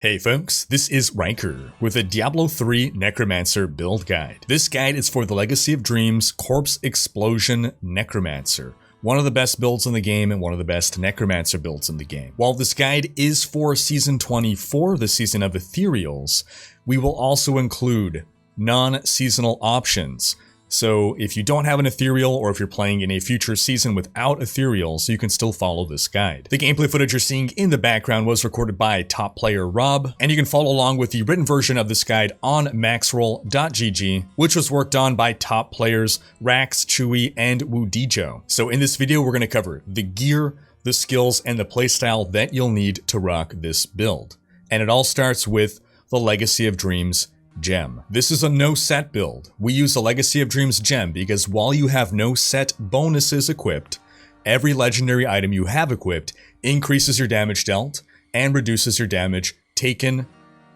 Hey folks, this is Rhykker with a Diablo 3 Necromancer build guide. This guide is for the Legacy of Dreams Corpse Explosion Necromancer, one of the best builds in the game and one of the best Necromancer builds in the game. While this guide is for Season 24, the Season of Ethereals, we will also include non-seasonal options. So if you don't have an ethereal, or if you're playing in a future season without ethereals, you can still follow this guide. The gameplay footage you're seeing in the background was recorded by top player Rob, and you can follow along with the written version of this guide on maxroll.gg, which was worked on by top players Rax, Chewy, and Wudijo. So in this video, we're going to cover the gear, the skills, and the playstyle that you'll need to rock this build. And it all starts with the Legacy of Dreams gem. This is a no set build. We use the Legacy of Dreams gem because while you have no set bonuses equipped, every legendary item you have equipped increases your damage dealt and reduces your damage taken.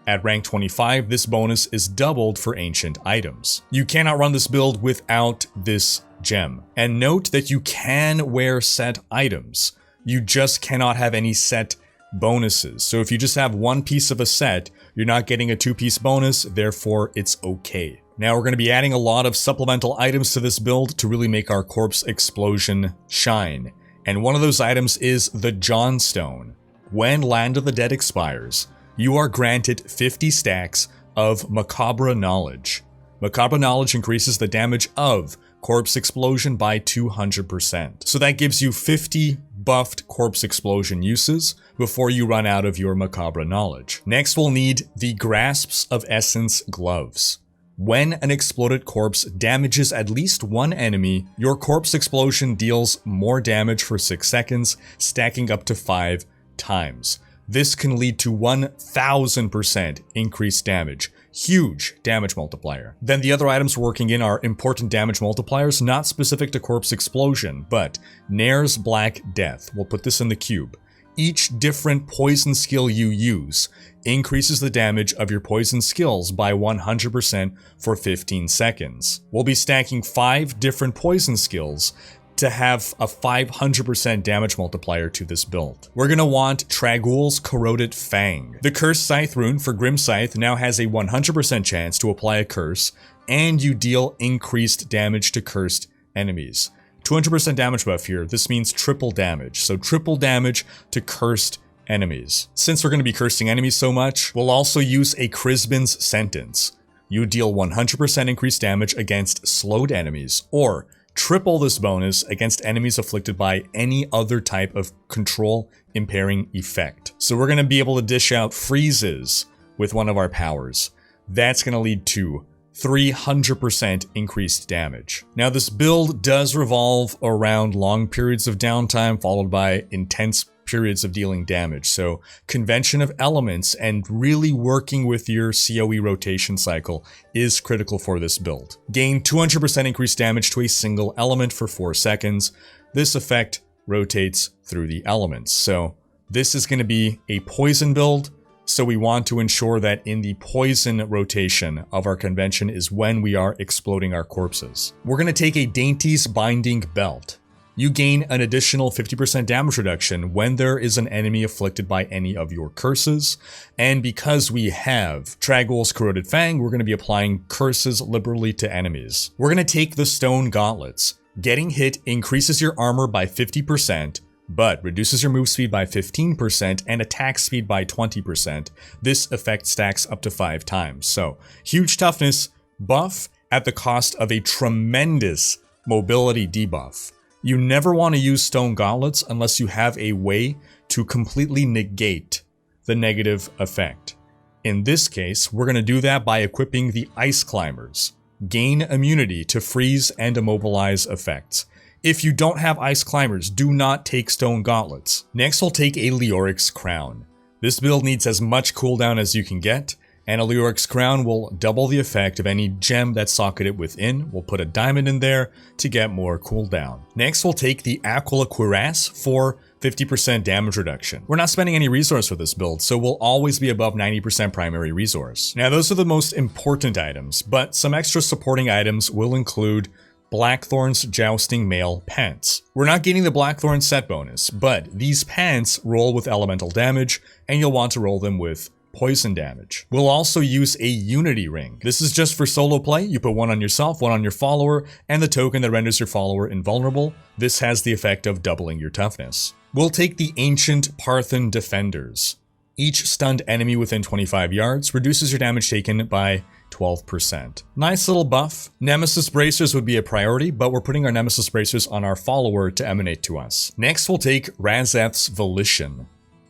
At rank 25, this bonus is doubled for ancient items. You cannot run this build without this gem. And note that you can wear set items. You just cannot have any set bonuses. So if you just have one piece of a set, you're not getting a two-piece bonus, therefore it's okay. Now we're going to be adding a lot of supplemental items to this build to really make our corpse explosion shine. And one of those items is the Johnstone. When Land of the Dead expires, you are granted 50 stacks of Macabre Knowledge. Macabre Knowledge increases the damage of corpse explosion by 200%. So that gives you 50 buffed corpse explosion uses before you run out of your Macabre Knowledge. Next, we'll need the Grasps of Essence gloves. When an exploded corpse damages at least one enemy, your corpse explosion deals more damage for 6 seconds, stacking up to 5 times. This can lead to 1000% increased damage. Huge damage multiplier. Then the other items we're working in are important damage multipliers, not specific to corpse explosion, but Nair's Black Death. We'll put this in the cube. Each different poison skill you use increases the damage of your poison skills by 100% for 15 seconds. We'll be stacking 5 different poison skills to have a 500% damage multiplier to this build. We're going to want Trag'Oul's Corroded Fang. The Cursed Scythe rune for Grim Scythe now has a 100% chance to apply a curse, and you deal increased damage to cursed enemies. 200% damage buff here, this means triple damage, so triple damage to cursed enemies. Since we're going to be cursing enemies so much, we'll also use a Crisbin's Sentence. You deal 100% increased damage against slowed enemies, or triple this bonus against enemies afflicted by any other type of control impairing effect. So we're going to be able to dish out freezes with one of our powers. That's going to lead to 300% increased damage. Now this build does revolve around long periods of downtime followed by intense periods of dealing damage. So convention of elements and really working with your COE rotation cycle is critical for this build. Gain 200% increased damage to a single element for 4 seconds. This effect rotates through the elements. So this is going to be a poison build. So we want to ensure that in the poison rotation of our convention is when we are exploding our corpses. We're going to take a Dainty's Binding Belt. You gain an additional 50% damage reduction when there is an enemy afflicted by any of your curses. And because we have Trag'Oul's Corroded Fang, we're going to be applying curses liberally to enemies. We're going to take the Stone Gauntlets. Getting hit increases your armor by 50%, but reduces your move speed by 15% and attack speed by 20%. This effect stacks up to 5 times. So, huge toughness buff at the cost of a tremendous mobility debuff. You never want to use Stone Gauntlets unless you have a way to completely negate the negative effect. In this case, we're going to do that by equipping the Ice Climbers. Gain immunity to freeze and immobilize effects. If you don't have Ice Climbers, do not take Stone Gauntlets. Next, we'll take a Leoric's Crown. This build needs as much cooldown as you can get, and a Leoric's Crown will double the effect of any gem that's socketed within. We'll put a diamond in there to get more cooldown. Next, we'll take the Aquila Cuirass for 50% damage reduction. We're not spending any resource for this build, so we'll always be above 90% primary resource. Now, those are the most important items, but some extra supporting items will include Blackthorn's Jousting Mail Pants. We're not getting the Blackthorn set bonus, but these pants roll with elemental damage, and you'll want to roll them with poison damage. We'll also use a unity ring. This is just for solo play. You put one on yourself, one on your follower, and the token that renders your follower invulnerable. This has the effect of doubling your toughness. We'll take the Ancient Parthen Defenders. Each stunned enemy within 25 yards reduces your damage taken by 12%. Nice little buff. Nemesis Bracers would be a priority, but we're putting our Nemesis Bracers on our follower to emanate to us. Next, we'll take Razeth's Volition.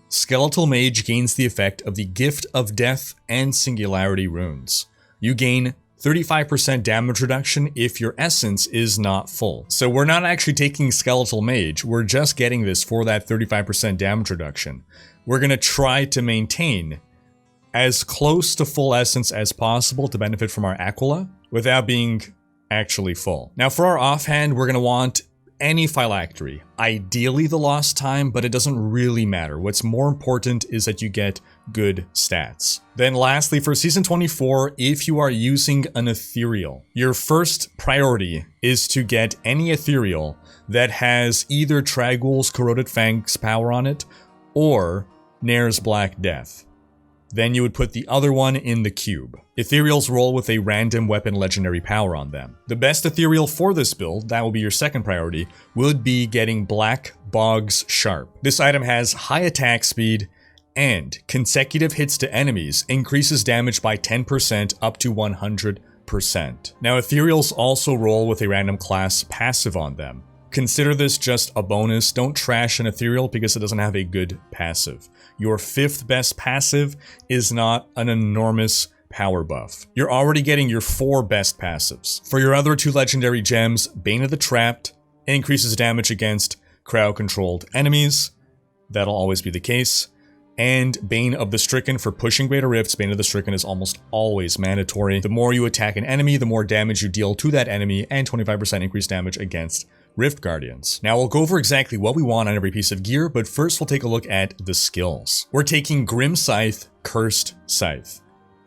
Skeletal Mage gains the effect of the Gift of Death and Singularity runes. You gain 35% damage reduction if your essence is not full. So we're not actually taking Skeletal Mage, we're just getting this for that 35% damage reduction. We're going to try to maintain as close to full essence as possible to benefit from our Aquila without being actually full. Now for our offhand, we're going to want any phylactery, ideally the Lost Time, but it doesn't really matter. What's more important is that you get good stats. Then lastly, for Season 24, if you are using an ethereal, your first priority is to get any ethereal that has either Trag'Oul's Corroded Fangs power on it or Nair's Black Death. Then you would put the other one in the cube. Ethereals roll with a random weapon legendary power on them. The best ethereal for this build, that will be your second priority, would be getting Black Bog's Sharp. This item has high attack speed, and consecutive hits to enemies increases damage by 10% up to 100%. Now ethereals also roll with a random class passive on them. Consider this just a bonus. Don't trash an ethereal because it doesn't have a good passive. Your 5th best passive is not an enormous power buff. You're already getting your 4 best passives. For your other 2 legendary gems, Bane of the Trapped increases damage against crowd-controlled enemies. That'll always be the case. And Bane of the Stricken for pushing greater rifts. Bane of the Stricken is almost always mandatory. The more you attack an enemy, the more damage you deal to that enemy, and 25% increased damage against Rift Guardians. Now we'll go over exactly what we want on every piece of gear, but first we'll take a look at the skills. We're taking Grim Scythe, Cursed Scythe.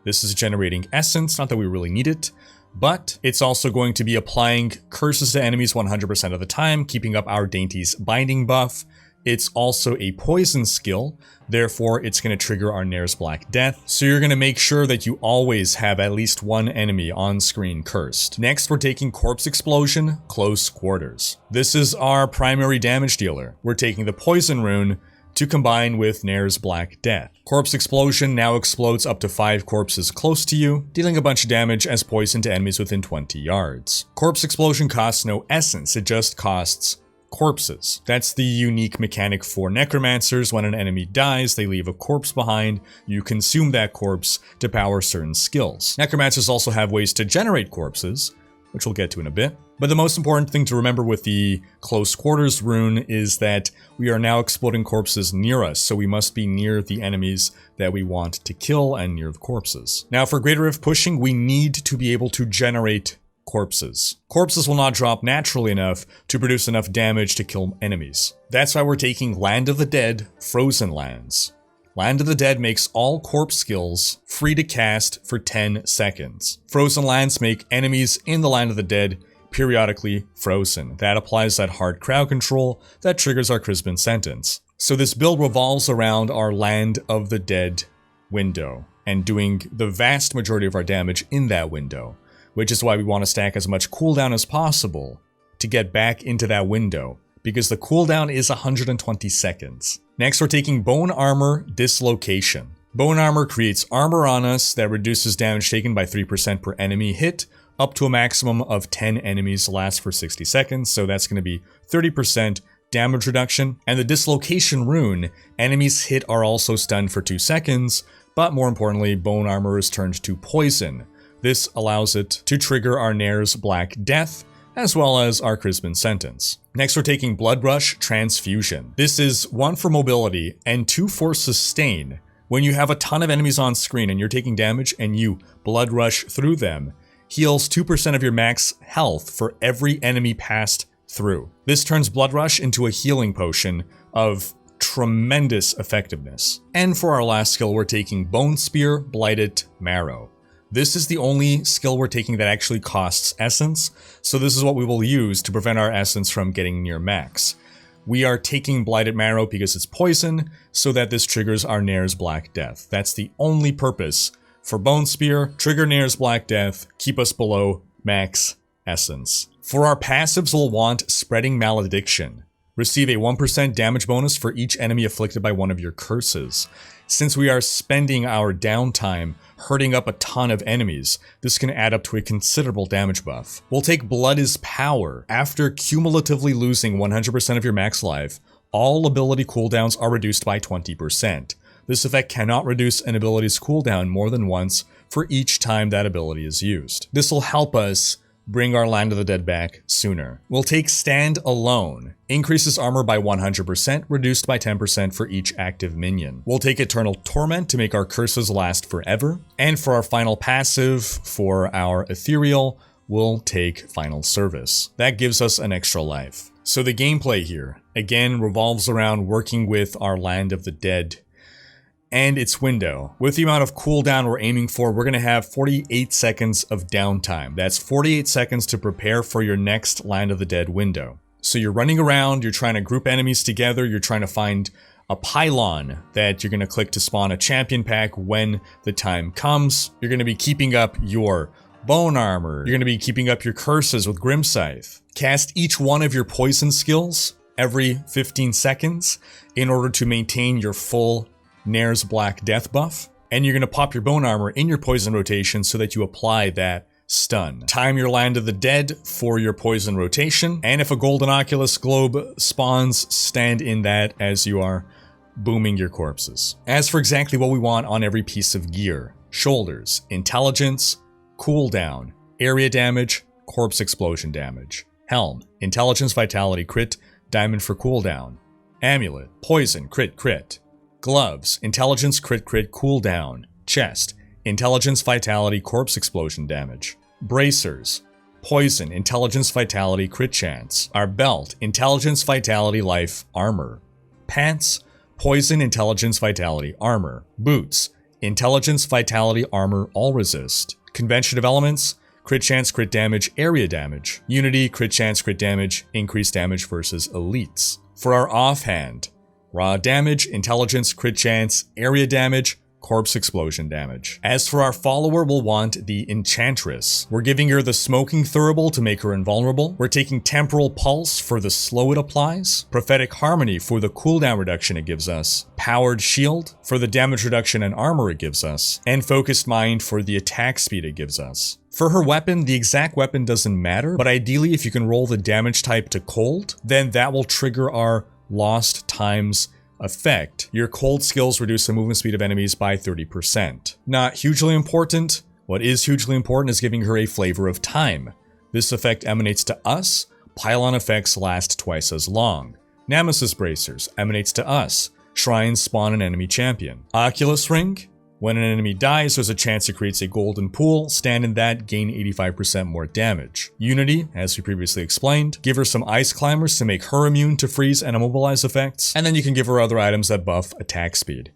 This is generating essence, not that we really need it, but it's also going to be applying curses to enemies 100% of the time, keeping up our Dainty's binding buff. It's also a poison skill, therefore it's going to trigger our Nair's Black Death, so you're going to make sure that you always have at least one enemy on screen cursed. Next, we're taking Corpse Explosion, Close Quarters. This is our primary damage dealer. We're taking the Poison Rune to combine with Nair's Black Death. Corpse Explosion now explodes up to 5 corpses close to you, dealing a bunch of damage as poison to enemies within 20 yards. Corpse Explosion costs no essence, it just costs corpses. That's the unique mechanic for Necromancers. When an enemy dies, they leave a corpse behind. You consume that corpse to power certain skills. Necromancers also have ways to generate corpses, which we'll get to in a bit. But the most important thing to remember with the Close Quarters rune is that we are now exploding corpses near us, so we must be near the enemies that we want to kill and near the corpses. Now for Greater Rift pushing, we need to be able to generate corpses. Corpses will not drop naturally enough to produce enough damage to kill enemies. That's why we're taking Land of the Dead, Frozen Lands. Land of the Dead makes all corpse skills free to cast for 10 seconds. Frozen Lands make enemies in the Land of the Dead periodically frozen. That applies that hard crowd control that triggers our Crispin Sentence. So this build revolves around our Land of the Dead window and doing the vast majority of our damage in that window, which is why we want to stack as much cooldown as possible to get back into that window, because the cooldown is 120 seconds. Next, we're taking Bone Armor Dislocation. Bone Armor creates armor on us that reduces damage taken by 3% per enemy hit, up to a maximum of 10 enemies, lasts for 60 seconds, so that's going to be 30% damage reduction. And the Dislocation rune, enemies hit are also stunned for 2 seconds, but more importantly, Bone Armor is turned to poison. This allows it to trigger our Nair's Black Death, as well as our Crispin Sentence. Next, we're taking Blood Rush Transfusion. This is 1 for mobility and 2 for sustain. When you have a ton of enemies on screen and you're taking damage and you Blood Rush through them, heals 2% of your max health for every enemy passed through. This turns Blood Rush into a healing potion of tremendous effectiveness. And for our last skill, we're taking Bone Spear Blighted Marrow. This is the only skill we're taking that actually costs essence, so this is what we will use to prevent our essence from getting near max. we are taking Blighted Marrow because it's poison, so that this triggers our Nair's Black Death. That's the only purpose for Bone Spear. Trigger Nair's Black Death, keep us below max essence. For our passives, we'll want Spreading Malediction. Receive a 1% damage bonus for each enemy afflicted by one of your curses. Since we are spending our downtime hurting up a ton of enemies, this can add up to a considerable damage buff. We'll take Blood is Power. After cumulatively losing 100% of your max life, all ability cooldowns are reduced by 20%. This effect cannot reduce an ability's cooldown more than once for each time that ability is used. This will help us bring our Land of the Dead back sooner. We'll take Stand Alone. Increases armor by 100%, reduced by 10% for each active minion. We'll take Eternal Torment to make our curses last forever. And for our final passive, for our Ethereal, we'll take Final Service. That gives us an extra life. So the gameplay here, again, revolves around working with our Land of the Dead and its window. With the amount of cooldown we're aiming for, we're going to have 48 seconds of downtime. That's 48 seconds to prepare for your next Land of the Dead window. So you're running around, you're trying to group enemies together, you're trying to find a pylon that you're going to click to spawn a champion pack when the time comes. You're going to be keeping up your bone armor. You're going to be keeping up your curses with Grim Scythe. Cast each one of your poison skills every 15 seconds in order to maintain your full Nair's Black Death buff, and you're going to pop your bone armor in your poison rotation so that you apply that stun. Time your Land of the Dead for your poison rotation, and if a Golden Oculus globe spawns, stand in that as you are booming your corpses. As for exactly what we want on every piece of gear: shoulders, intelligence, cooldown, area damage, corpse explosion damage. Helm, intelligence, vitality, crit, diamond for cooldown. Amulet, poison, crit, crit. Gloves, intelligence, crit, crit, cooldown. Chest, intelligence, vitality, corpse explosion damage. Bracers, poison, intelligence, vitality, crit chance. Our belt, intelligence, vitality, life, armor. Pants, poison, intelligence, vitality, armor. Boots, intelligence, vitality, armor, all resist. Convention of elements, crit chance, crit damage, area damage. Unity, crit chance, crit damage, increased damage versus elites. For our offhand, raw damage, intelligence, crit chance, area damage, corpse explosion damage. As for our follower, we'll want the Enchantress. We're giving her the Smoking Thurible to make her invulnerable. We're taking Temporal Pulse for the slow it applies. Prophetic Harmony for the cooldown reduction it gives us. Powered Shield for the damage reduction and armor it gives us. And Focused Mind for the attack speed it gives us. For her weapon, the exact weapon doesn't matter, but ideally if you can roll the damage type to cold, then that will trigger our Lost Times effect. Your cold skills reduce the movement speed of enemies by 30%. Not hugely important. What is hugely important is giving her a flavor of time. This effect emanates to us. Pylon effects last twice as long. Nemesis Bracers emanates to us. Shrines spawn an enemy champion. Oculus Ring. When an enemy dies, there's a chance it creates a golden pool. Stand in that, gain 85% more damage. Unity, as we previously explained. Give her some Ice Climbers to make her immune to freeze and immobilize effects. And then you can give her other items that buff attack speed.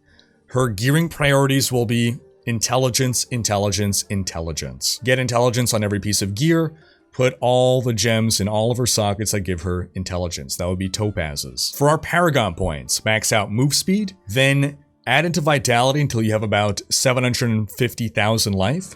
Her gearing priorities will be intelligence, intelligence, intelligence. Get intelligence on every piece of gear. Put all the gems in all of her sockets that give her intelligence. That would be topazes. For our Paragon points, max out move speed, then add into vitality until you have about 750,000 life,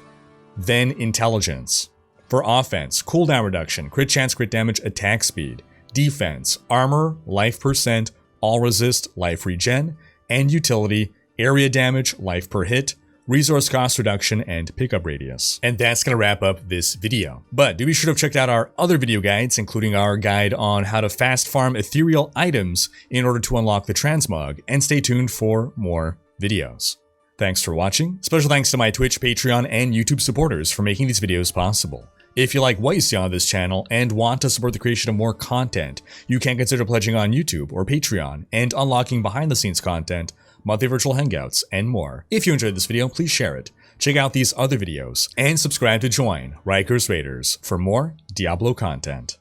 then intelligence. For offense, cooldown reduction, crit chance, crit damage, attack speed. Defense, armor, life percent, all resist, life regen. And utility, area damage, life per hit, resource cost reduction, and pickup radius. And that's going to wrap up this video. But do be sure to check out our other video guides, including our guide on how to fast farm ethereal items in order to unlock the transmog, and stay tuned for more videos. Thanks for watching. Special thanks to my Twitch, Patreon, and YouTube supporters for making these videos possible. If you like what you see on this channel and want to support the creation of more content, you can consider pledging on YouTube or Patreon and unlocking behind-the-scenes content, monthly virtual hangouts, and more. If you enjoyed this video, please share it, check out these other videos, and subscribe to join Rhykker's Raiders for more Diablo content.